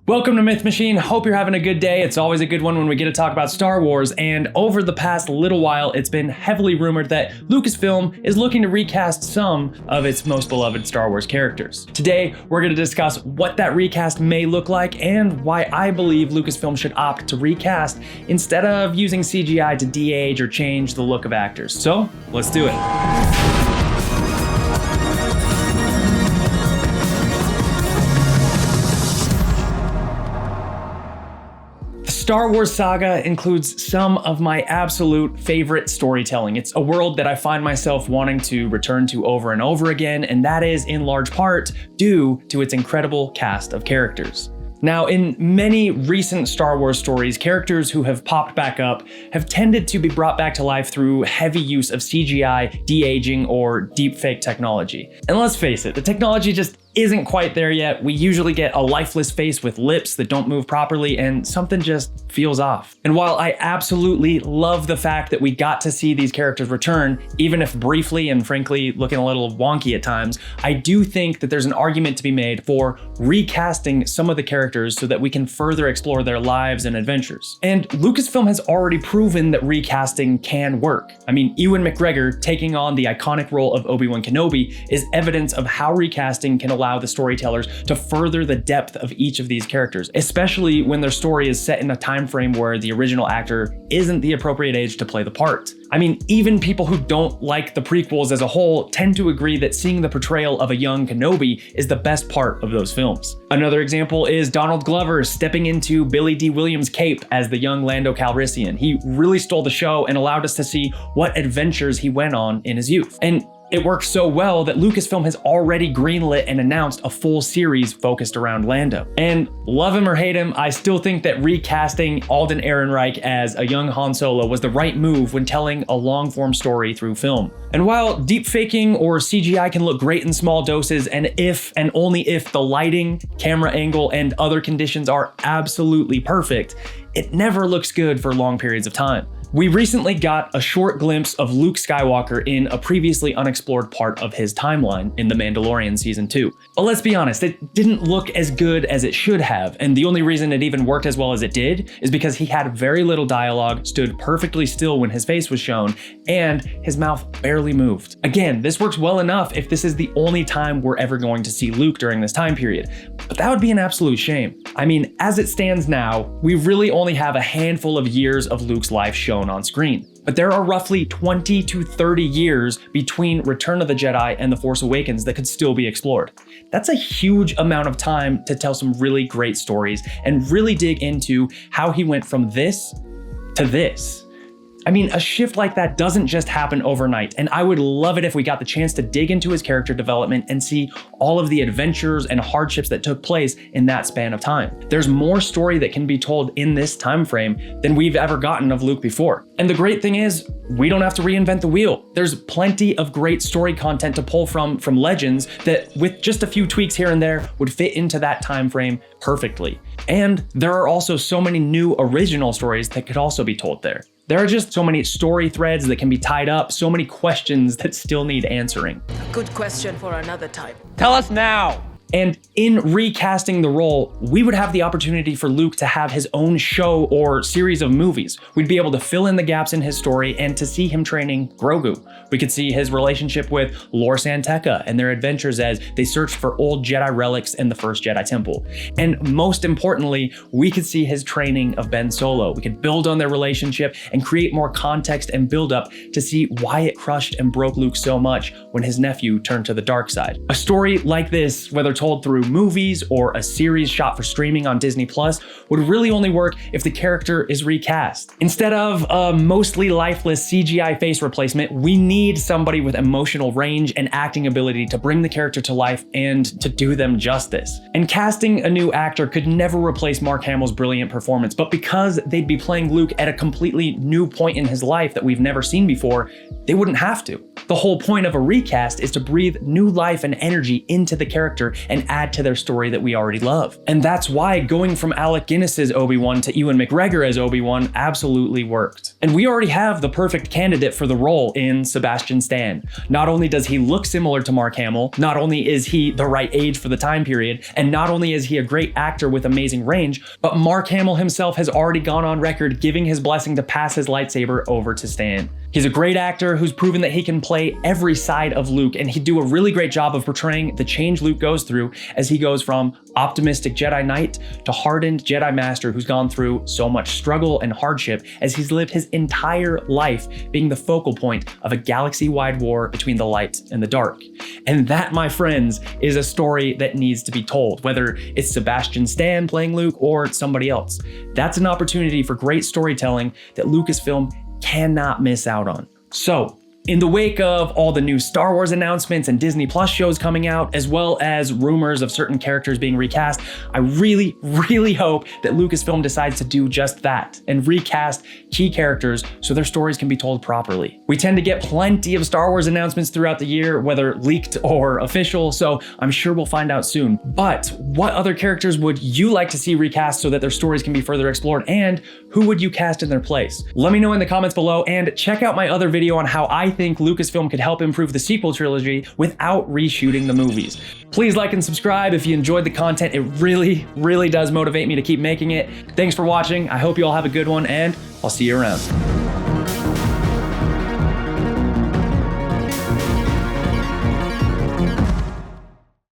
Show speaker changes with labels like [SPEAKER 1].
[SPEAKER 1] Welcome to MythMachine. Hope you're having a good day. It's always a good one when we get to talk about Star Wars, and over the past little while, it's been heavily rumored that Lucasfilm is looking to recast some of its most beloved Star Wars characters. Today, we're going to discuss what that recast may look like and why I believe Lucasfilm should opt to recast instead of using CGI to de-age or change the look of actors. So, let's do it. Star Wars saga includes some of my absolute favorite storytelling. It's a world that I find myself wanting to return to over and over again, and that is in large part due to its incredible cast of characters. Now, in many recent Star Wars stories, characters who have popped back up have tended to be brought back to life through heavy use of CGI, de-aging, or deepfake technology. And let's face it, the technology just isn't quite there yet. We usually get a lifeless face with lips that don't move properly, and something just feels off. And while I absolutely love the fact that we got to see these characters return, even if briefly and frankly looking a little wonky at times, I do think that there's an argument to be made for recasting some of the characters so that we can further explore their lives and adventures. And Lucasfilm has already proven that recasting can work. I mean, Ewan McGregor taking on the iconic role of Obi-Wan Kenobi is evidence of how recasting can allow the storytellers to further the depth of each of these characters, especially when their story is set in a time frame where the original actor isn't the appropriate age to play the part. I mean, even people who don't like the prequels as a whole tend to agree that seeing the portrayal of a young Kenobi is the best part of those films. Another example is Donald Glover stepping into Billy D. Williams' cape as the young Lando Calrissian. He really stole the show and allowed us to see what adventures he went on in his youth. And it worked so well that Lucasfilm has already greenlit and announced a full series focused around Lando. And love him or hate him, I still think that recasting Alden Ehrenreich as a young Han Solo was the right move when telling a long-form story through film. And while deepfaking or CGI can look great in small doses, and if and only if the lighting, camera angle, and other conditions are absolutely perfect, it never looks good for long periods of time. We recently got a short glimpse of Luke Skywalker in a previously unexplored part of his timeline in The Mandalorian Season 2. But let's be honest, it didn't look as good as it should have, and the only reason it even worked as well as it did is because he had very little dialogue, stood perfectly still when his face was shown, and his mouth barely moved. Again, this works well enough if this is the only time we're ever going to see Luke during this time period, but that would be an absolute shame. I mean, as it stands now, we really only have a handful of years of Luke's life shown on screen. But there are roughly 20 to 30 years between Return of the Jedi and The Force Awakens that could still be explored. That's a huge amount of time to tell some really great stories and really dig into how he went from this to this. I mean, a shift like that doesn't just happen overnight, and I would love it if we got the chance to dig into his character development and see all of the adventures and hardships that took place in that span of time. There's more story that can be told in this time frame than we've ever gotten of Luke before. And the great thing is, we don't have to reinvent the wheel. There's plenty of great story content to pull from Legends that, with just a few tweaks here and there, would fit into that time frame perfectly. And there are also so many new original stories that could also be told there. There are just so many story threads that can be tied up, so many questions that still need answering.
[SPEAKER 2] Good question for another time.
[SPEAKER 3] Tell us now!
[SPEAKER 1] And in recasting the role, we would have the opportunity for Luke to have his own show or series of movies. We'd be able to fill in the gaps in his story and to see him training Grogu. We could see his relationship with Lor San Tekka and their adventures as they searched for old Jedi relics in the first Jedi Temple. And most importantly, we could see his training of Ben Solo. We could build on their relationship and create more context and build up to see why it crushed and broke Luke so much when his nephew turned to the dark side. A story like this, whether told through movies or a series shot for streaming on Disney Plus, would really only work if the character is recast. Instead of a mostly lifeless CGI face replacement, we need somebody with emotional range and acting ability to bring the character to life and to do them justice. And casting a new actor could never replace Mark Hamill's brilliant performance, but because they'd be playing Luke at a completely new point in his life that we've never seen before, they wouldn't have to. The whole point of a recast is to breathe new life and energy into the character and add to their story that we already love. And that's why going from Alec Guinness's Obi-Wan to Ewan McGregor as Obi-Wan absolutely worked. And we already have the perfect candidate for the role in Sebastian Stan. Not only does he look similar to Mark Hamill, not only is he the right age for the time period, and not only is he a great actor with amazing range, but Mark Hamill himself has already gone on record giving his blessing to pass his lightsaber over to Stan. He's a great actor who's proven that he can play every side of Luke, and he'd do a really great job of portraying the change Luke goes through as he goes from optimistic Jedi Knight to hardened Jedi Master who's gone through so much struggle and hardship as he's lived his entire life being the focal point of a galaxy-wide war between the light and the dark. And that, my friends, is a story that needs to be told, whether it's Sebastian Stan playing Luke or somebody else. That's an opportunity for great storytelling that Lucasfilm cannot miss out on. So, in the wake of all the new Star Wars announcements and Disney Plus shows coming out, as well as rumors of certain characters being recast, I really, really hope that Lucasfilm decides to do just that and recast key characters so their stories can be told properly. We tend to get plenty of Star Wars announcements throughout the year, whether leaked or official, so I'm sure we'll find out soon. But what other characters would you like to see recast so that their stories can be further explored, and who would you cast in their place? Let me know in the comments below, and check out my other video on how I think Lucasfilm could help improve the sequel trilogy without reshooting the movies. Please like and subscribe if you enjoyed the content. It really, really does motivate me to keep making it. Thanks for watching. I hope you all have a good one, and I'll see you around.